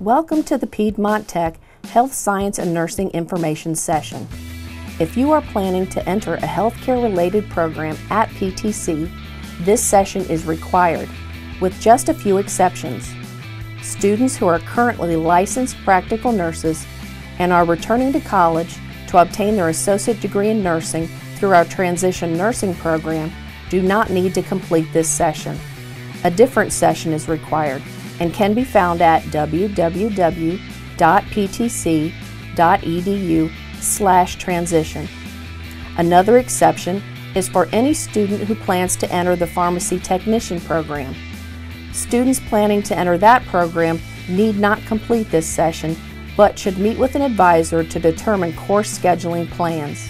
Welcome to the Piedmont Tech Health Science and Nursing Information Session. If you are planning to enter a healthcare-related program at PTC, this session is required, with just a few exceptions. Students who are currently licensed practical nurses and are returning to college to obtain their associate degree in nursing through our transition nursing program do not need to complete this session. A different session is required and can be found at www.ptc.edu/transition. Another exception is for any student who plans to enter the pharmacy technician program. Students planning to enter that program need not complete this session, but should meet with an advisor to determine course scheduling plans.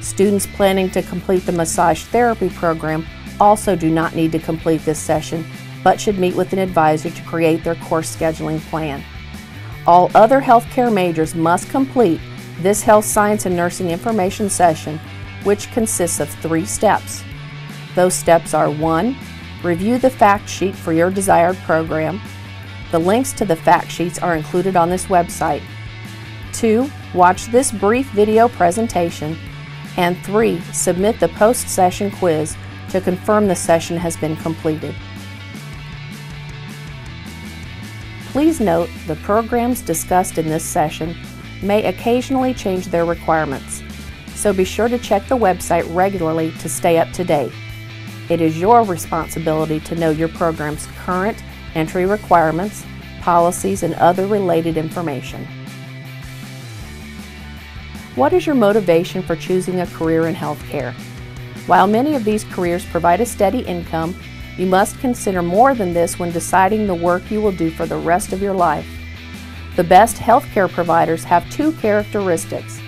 Students planning to complete the massage therapy program also do not need to complete this session, but should meet with an advisor to create their course scheduling plan. All other healthcare majors must complete this health science and nursing information session, which consists of 3 steps. Those steps are: 1. Review the fact sheet for your desired program. The links to the fact sheets are included on this website. 2. Watch this brief video presentation. And 3. Submit the post-session quiz to confirm the session has been completed. Please note the programs discussed in this session may occasionally change their requirements, so be sure to check the website regularly to stay up to date. It is your responsibility to know your program's current entry requirements, policies, and other related information. What is your motivation for choosing a career in healthcare? While many of these careers provide a steady income, you must consider more than this when deciding the work you will do for the rest of your life. The best healthcare providers have 2 characteristics: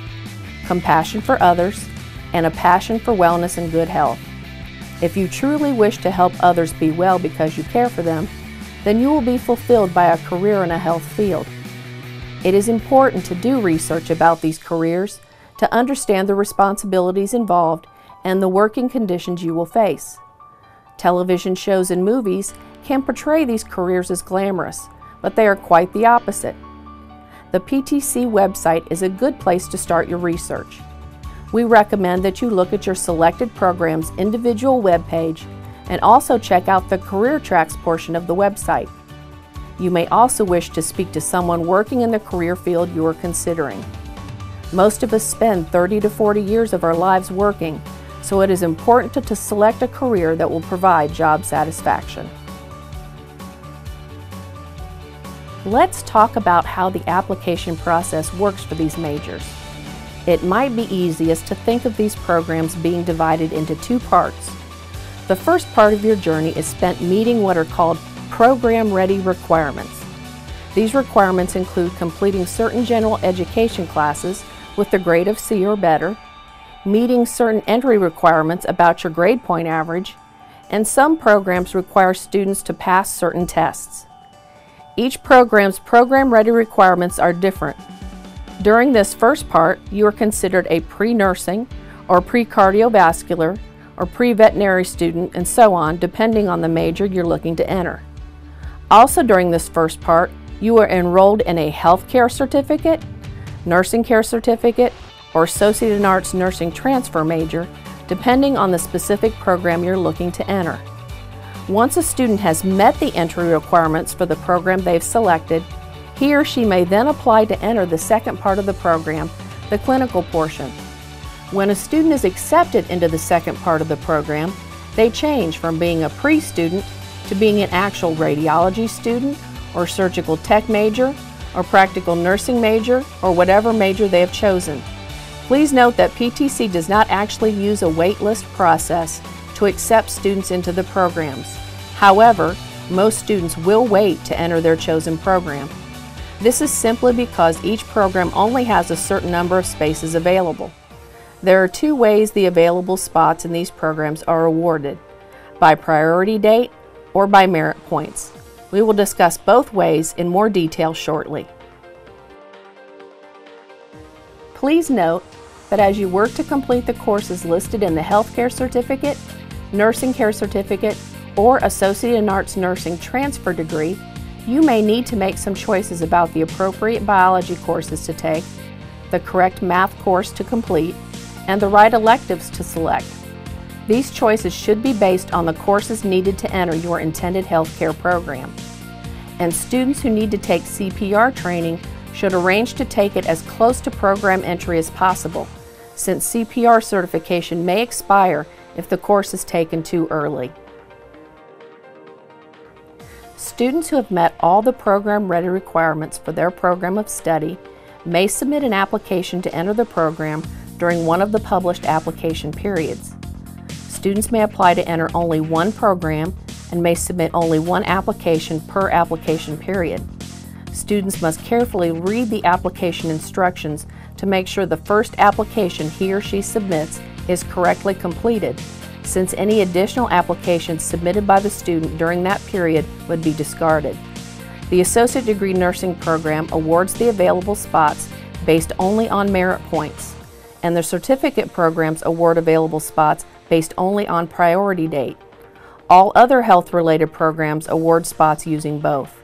compassion for others and a passion for wellness and good health. If you truly wish to help others be well because you care for them, then you will be fulfilled by a career in a health field. It is important to do research about these careers to understand the responsibilities involved and the working conditions you will face. Television shows and movies can portray these careers as glamorous, but they are quite the opposite. The PTC website is a good place to start your research. We recommend that you look at your selected program's individual webpage and also check out the career tracks portion of the website. You may also wish to speak to someone working in the career field you are considering. Most of us spend 30 to 40 years of our lives working, so it is important to select a career that will provide job satisfaction. Let's talk about how the application process works for these majors. It might be easiest to think of these programs being divided into 2 parts. The first part of your journey is spent meeting what are called program-ready requirements. These requirements include completing certain general education classes with the grade of C or better, meeting certain entry requirements about your grade point average, and some programs require students to pass certain tests. Each program's program-ready requirements are different. During this first part, you are considered a pre-nursing or pre-cardiovascular or pre-veterinary student, and so on, depending on the major you're looking to enter. Also during this first part, you are enrolled in a healthcare certificate, nursing care certificate, or Associate in Arts Nursing transfer major, depending on the specific program you're looking to enter. Once a student has met the entry requirements for the program they've selected, he or she may then apply to enter the second part of the program, the clinical portion. When a student is accepted into the second part of the program, they change from being a pre-student to being an actual radiology student or surgical tech major or practical nursing major or whatever major they have chosen. Please note that PTC does not actually use a waitlist process to accept students into the programs. However, most students will wait to enter their chosen program. This is simply because each program only has a certain number of spaces available. There are 2 ways the available spots in these programs are awarded: by priority date or by merit points. We will discuss both ways in more detail shortly. Please note that as you work to complete the courses listed in the Healthcare Certificate, Nursing Care Certificate, or Associate in Arts Nursing transfer degree, You may need to make some choices about the appropriate biology courses to take, the correct math course to complete, and the right electives to select. These choices should be based on the courses needed to enter your intended healthcare program. And students who need to take CPR training should arrange to take it as close to program entry as possible, since CPR certification may expire if the course is taken too early. Students who have met all the program-ready requirements for their program of study may submit an application to enter the program during one of the published application periods. Students may apply to enter only one program and may submit only one application per application period. Students must carefully read the application instructions to make sure the first application he or she submits is correctly completed, since any additional applications submitted by the student during that period would be discarded. The Associate Degree Nursing Program awards the available spots based only on merit points, and the certificate programs award available spots based only on priority date. All other health-related programs award spots using both.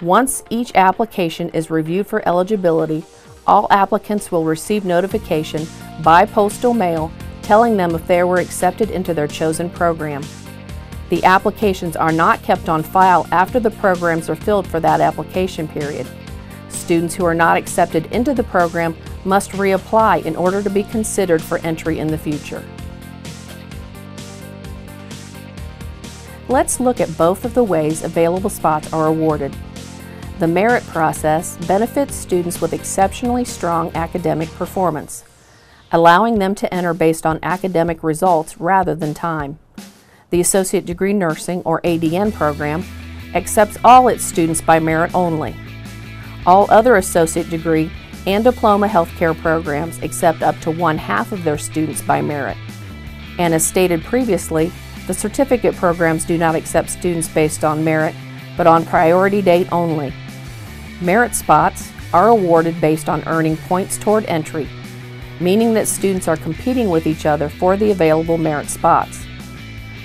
Once each application is reviewed for eligibility, all applicants will receive notification by postal mail telling them if they were accepted into their chosen program. The applications are not kept on file after the programs are filled for that application period. Students who are not accepted into the program must reapply in order to be considered for entry in the future. Let's look at both of the ways available spots are awarded. The merit process benefits students with exceptionally strong academic performance, allowing them to enter based on academic results rather than time. The Associate Degree Nursing, or ADN program, accepts all its students by merit only. All other associate degree and diploma healthcare programs accept up to 1/2 of their students by merit. And as stated previously, the certificate programs do not accept students based on merit, but on priority date only. Merit spots are awarded based on earning points toward entry, meaning that students are competing with each other for the available merit spots.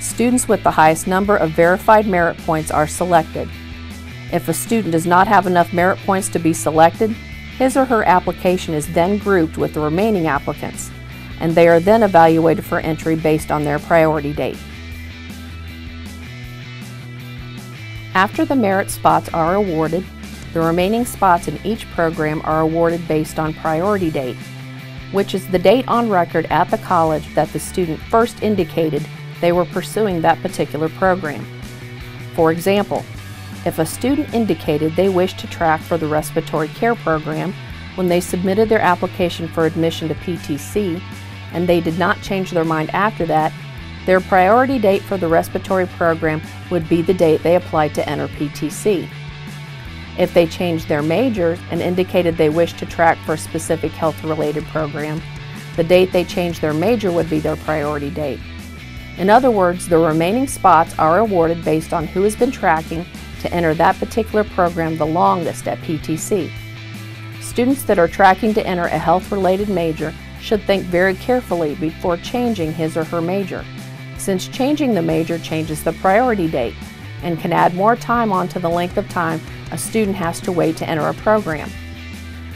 Students with the highest number of verified merit points are selected. If a student does not have enough merit points to be selected, his or her application is then grouped with the remaining applicants, and they are then evaluated for entry based on their priority date. After the merit spots are awarded, the remaining spots in each program are awarded based on priority date, which is the date on record at the college that the student first indicated they were pursuing that particular program. For example, if a student indicated they wished to track for the respiratory care program when they submitted their application for admission to PTC, and they did not change their mind after that, their priority date for the respiratory program would be the date they applied to enter PTC. If they changed their majors and indicated they wished to track for a specific health-related program, the date they changed their major would be their priority date. In other words, the remaining spots are awarded based on who has been tracking to enter that particular program the longest at PTC. Students that are tracking to enter a health-related major should think very carefully before changing his or her major, since changing the major changes the priority date and can add more time onto the length of time a student has to wait to enter a program.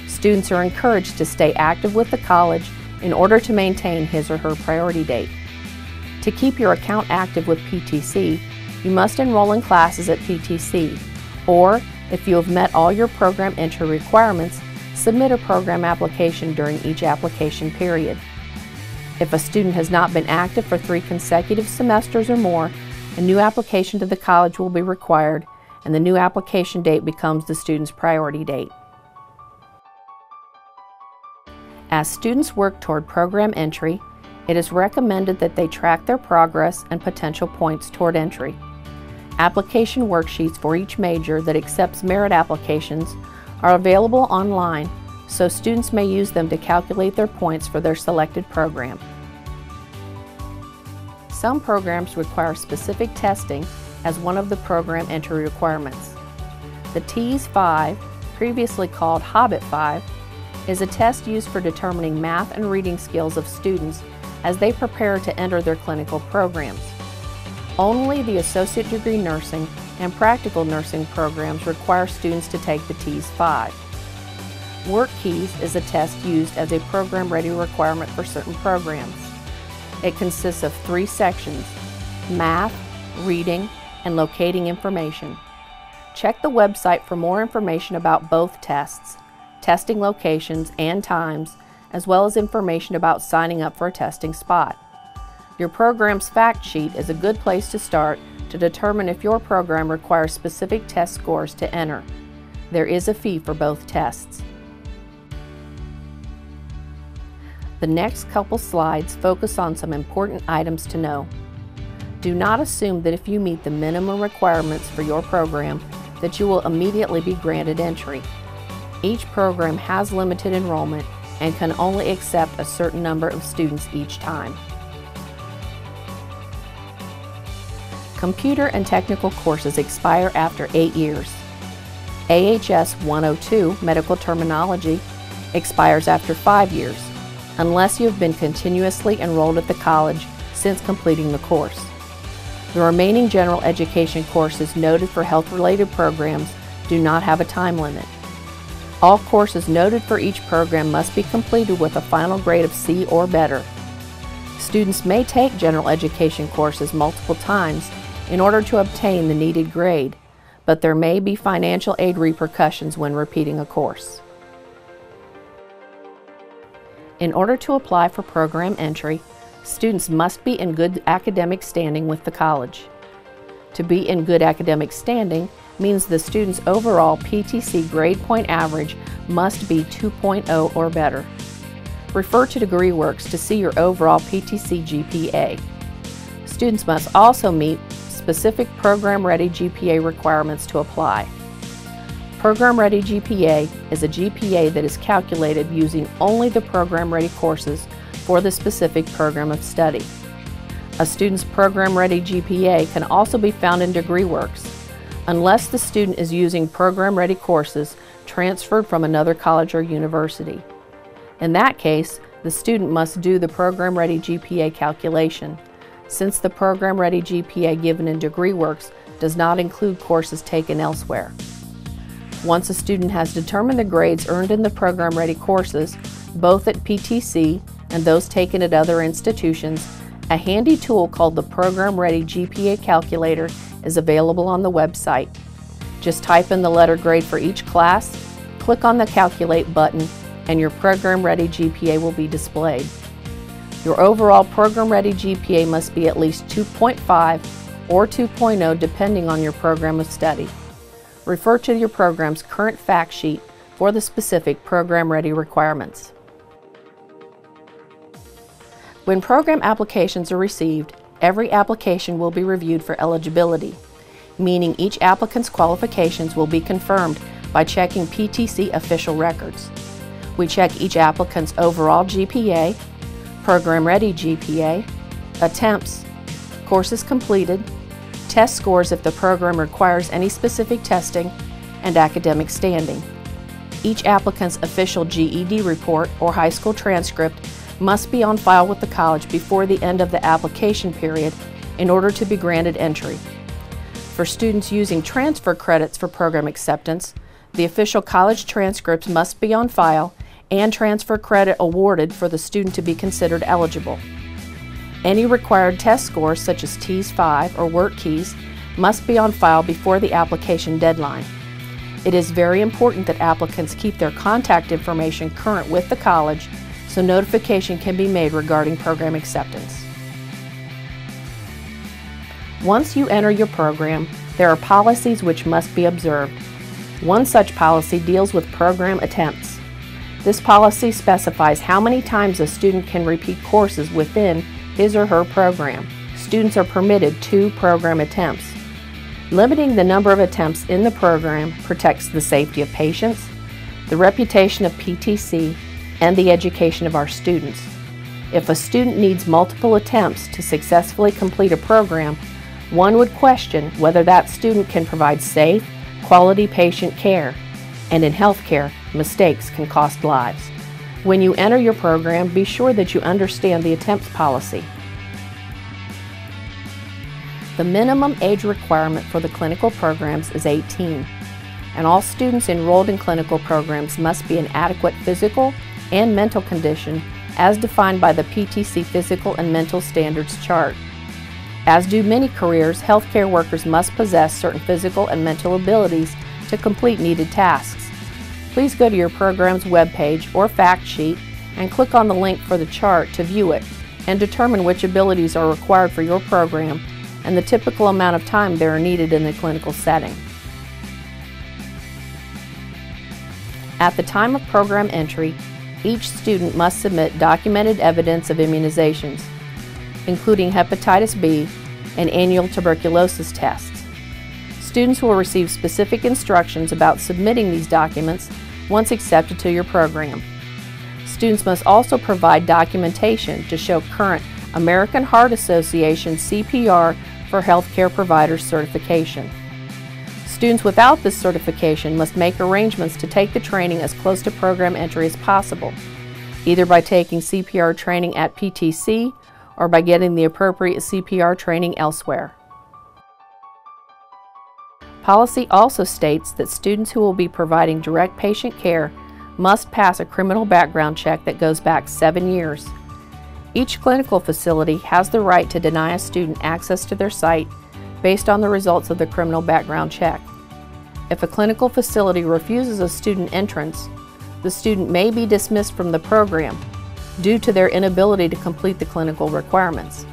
Students are encouraged to stay active with the college in order to maintain his or her priority date. To keep your account active with PTC, you must enroll in classes at PTC, or if you have met all your program entry requirements, submit a program application during each application period. If a student has not been active for 3 consecutive semesters or more, a new application to the college will be required, and the new application date becomes the student's priority date. As students work toward program entry, it is recommended that they track their progress and potential points toward entry. Application worksheets for each major that accepts merit applications are available online, so students may use them to calculate their points for their selected program. Some programs require specific testing as one of the program entry requirements. The TEAS 5, previously called Hobbit 5, is a test used for determining math and reading skills of students as they prepare to enter their clinical programs. Only the Associate Degree Nursing and practical nursing programs require students to take the TEAS-5. Work Keys is a test used as a program-ready requirement for certain programs. It consists of 3 sections: math, reading, and locating information. Check the website for more information about both tests, testing locations and times, as well as information about signing up for a testing spot. Your program's fact sheet is a good place to start to determine if your program requires specific test scores to enter. There is a fee for both tests. The next couple slides focus on some important items to know. Do not assume that if you meet the minimum requirements for your program that you will immediately be granted entry. Each program has limited enrollment and can only accept a certain number of students each time. Computer and technical courses expire after 8 years. AHS 102, Medical Terminology, expires after 5 years, unless you have been continuously enrolled at the college since completing the course. The remaining general education courses noted for health-related programs do not have a time limit. All courses noted for each program must be completed with a final grade of C or better. Students may take general education courses multiple times in order to obtain the needed grade, but there may be financial aid repercussions when repeating a course. In order to apply for program entry, students must be in good academic standing with the college. To be in good academic standing means the student's overall PTC grade point average must be 2.0 or better. Refer to DegreeWorks to see your overall PTC GPA. Students must also meet specific program-ready GPA requirements to apply. Program-ready GPA is a GPA that is calculated using only the program-ready courses for the specific program of study. A student's program-ready GPA can also be found in DegreeWorks, unless the student is using program-ready courses transferred from another college or university. In that case, the student must do the program-ready GPA calculation, since the program-ready GPA given in DegreeWorks does not include courses taken elsewhere. Once a student has determined the grades earned in the program-ready courses, both at PTC and those taken at other institutions, a handy tool called the Program-Ready GPA Calculator is available on the website. Just type in the letter grade for each class, click on the Calculate button, and your program-ready GPA will be displayed. Your overall program-ready GPA must be at least 2.5 or 2.0 depending on your program of study. Refer to your program's current fact sheet for the specific program-ready requirements. When program applications are received, every application will be reviewed for eligibility, meaning each applicant's qualifications will be confirmed by checking PTC official records. We check each applicant's overall GPA, program-ready GPA, attempts, courses completed, test scores if the program requires any specific testing, and academic standing. Each applicant's official GED report or high school transcript must be on file with the college before the end of the application period in order to be granted entry. For students using transfer credits for program acceptance, the official college transcripts must be on file and transfer credit awarded for the student to be considered eligible. Any required test scores such as TEAS-5 or Work Keys must be on file before the application deadline. It is very important that applicants keep their contact information current with the college so notification can be made regarding program acceptance. Once you enter your program, there are policies which must be observed. One such policy deals with program attempts. This policy specifies how many times a student can repeat courses within his or her program. Students are permitted 2 program attempts. Limiting the number of attempts in the program protects the safety of patients, the reputation of PTC, and the education of our students. If a student needs multiple attempts to successfully complete a program, one would question whether that student can provide safe, quality patient care. And in healthcare, mistakes can cost lives. When you enter your program, be sure that you understand the attempts policy. The minimum age requirement for the clinical programs is 18, and all students enrolled in clinical programs must be in adequate physical and mental condition as defined by the PTC Physical and Mental Standards Chart. As do many careers, healthcare workers must possess certain physical and mental abilities to complete needed tasks. Please go to your program's webpage or fact sheet and click on the link for the chart to view it and determine which abilities are required for your program and the typical amount of time they are needed in the clinical setting. At the time of program entry, each student must submit documented evidence of immunizations, including hepatitis B and annual tuberculosis tests. Students will receive specific instructions about submitting these documents once accepted to your program. Students must also provide documentation to show current American Heart Association CPR for healthcare providers certification. Students without this certification must make arrangements to take the training as close to program entry as possible, either by taking CPR training at PTC or by getting the appropriate CPR training elsewhere. Policy also states that students who will be providing direct patient care must pass a criminal background check that goes back 7 years. Each clinical facility has the right to deny a student access to their site based on the results of the criminal background check. If a clinical facility refuses a student entrance, the student may be dismissed from the program due to their inability to complete the clinical requirements.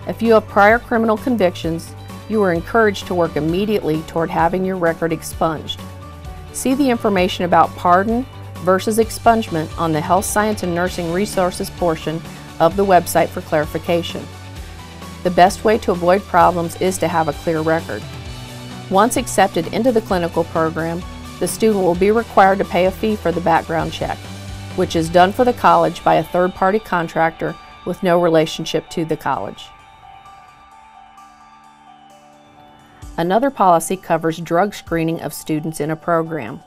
If you have prior criminal convictions, you are encouraged to work immediately toward having your record expunged. See the information about pardon versus expungement on the Health Science and Nursing Resources portion of the website for clarification. The best way to avoid problems is to have a clear record. Once accepted into the clinical program, the student will be required to pay a fee for the background check, which is done for the college by a third-party contractor with no relationship to the college. Another policy covers drug screening of students in a program.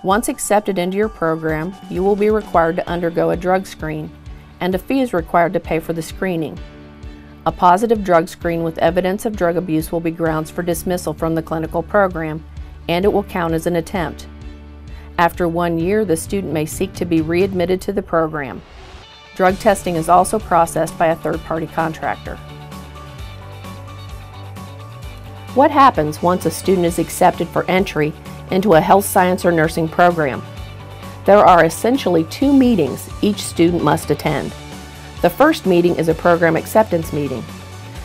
Once accepted into your program, you will be required to undergo a drug screen, and a fee is required to pay for the screening. A positive drug screen with evidence of drug abuse will be grounds for dismissal from the clinical program, and it will count as an attempt. After 1 year, the student may seek to be readmitted to the program. Drug testing is also processed by a third-party contractor. What happens once a student is accepted for entry into a health science or nursing program? There are essentially 2 meetings each student must attend. The first meeting is a program acceptance meeting.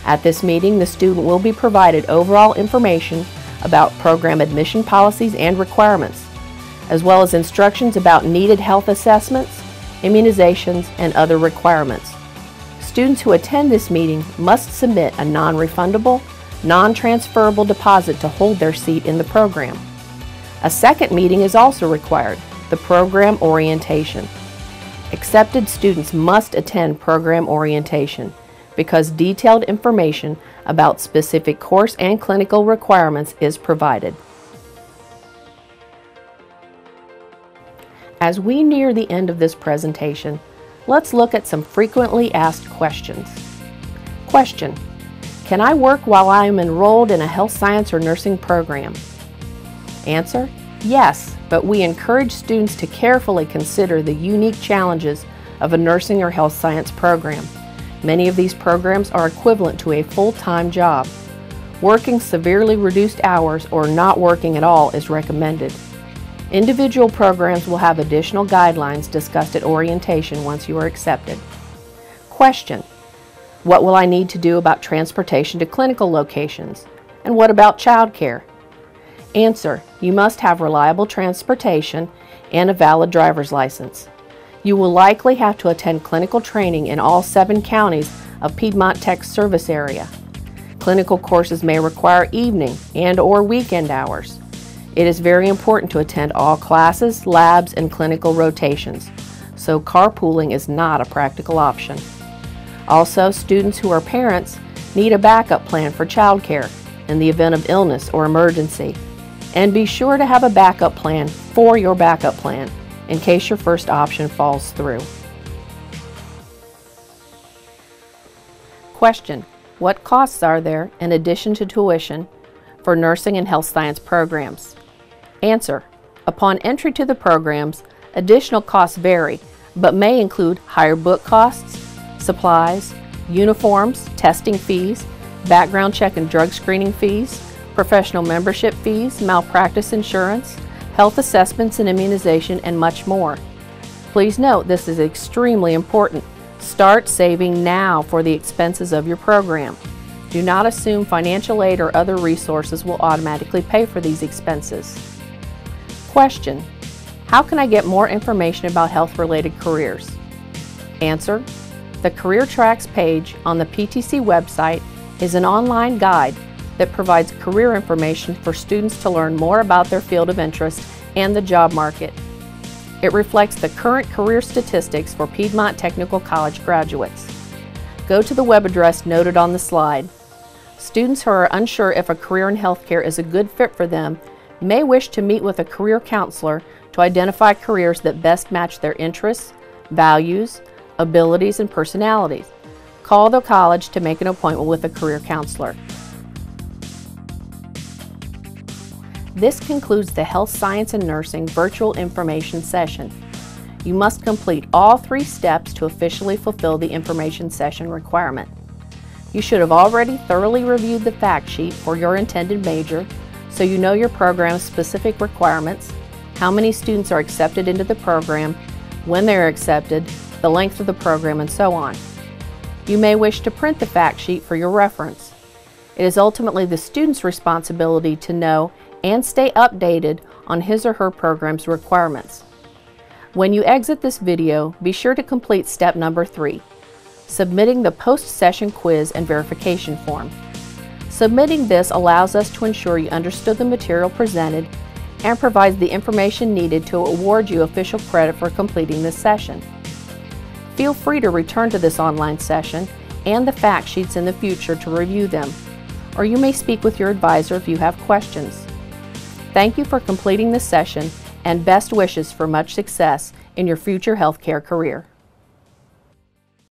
At this meeting, the student will be provided overall information about program admission policies and requirements, as well as instructions about needed health assessments, immunizations, and other requirements. Students who attend this meeting must submit a non-refundable, non-transferable deposit to hold their seat in the program. A second meeting is also required, the program orientation. Accepted students must attend program orientation because detailed information about specific course and clinical requirements is provided. As we near the end of this presentation, let's look at some frequently asked questions. Question: can I work while I am enrolled in a health science or nursing program? Answer: yes, but we encourage students to carefully consider the unique challenges of a nursing or health science program. Many of these programs are equivalent to a full-time job. Working severely reduced hours or not working at all is recommended. Individual programs will have additional guidelines discussed at orientation once you are accepted. Question: what will I need to do about transportation to clinical locations? And what about childcare? Answer: you must have reliable transportation and a valid driver's license. You will likely have to attend clinical training in all 7 counties of Piedmont Tech service area. Clinical courses may require evening and/or weekend hours. It is very important to attend all classes, labs, and clinical rotations, so carpooling is not a practical option. Also, students who are parents need a backup plan for childcare in the event of illness or emergency. And be sure to have a backup plan for your backup plan in case your first option falls through. Question: What costs are there, in addition to tuition, for nursing and health science programs? Answer: upon entry to the programs, additional costs vary, but may include higher book costs, supplies, uniforms, testing fees, background check and drug screening fees, professional membership fees, malpractice insurance, health assessments and immunization, and much more. Please note this is extremely important. Start saving now for the expenses of your program. Do not assume financial aid or other resources will automatically pay for these expenses. Question: how can I get more information about health-related careers? Answer: the Career Tracks page on the PTC website is an online guide that provides career information for students to learn more about their field of interest and the job market. It reflects the current career statistics for Piedmont Technical College graduates. Go to the web address noted on the slide. Students who are unsure if a career in healthcare is a good fit for them may wish to meet with a career counselor to identify careers that best match their interests, values, abilities, and personalities. Call the college to make an appointment with a career counselor. This concludes the Health Science and Nursing virtual information session. You must complete all 3 steps to officially fulfill the information session requirement. You should have already thoroughly reviewed the fact sheet for your intended major, so you know your program's specific requirements, how many students are accepted into the program, when they are accepted, the length of the program, and so on. You may wish to print the fact sheet for your reference. It is ultimately the student's responsibility to know and stay updated on his or her program's requirements. When you exit this video, be sure to complete step number 3, submitting the post-session quiz and verification form. Submitting this allows us to ensure you understood the material presented and provides the information needed to award you official credit for completing this session. Feel free to return to this online session and the fact sheets in the future to review them, or you may speak with your advisor if you have questions. Thank you for completing this session, and best wishes for much success in your future healthcare career.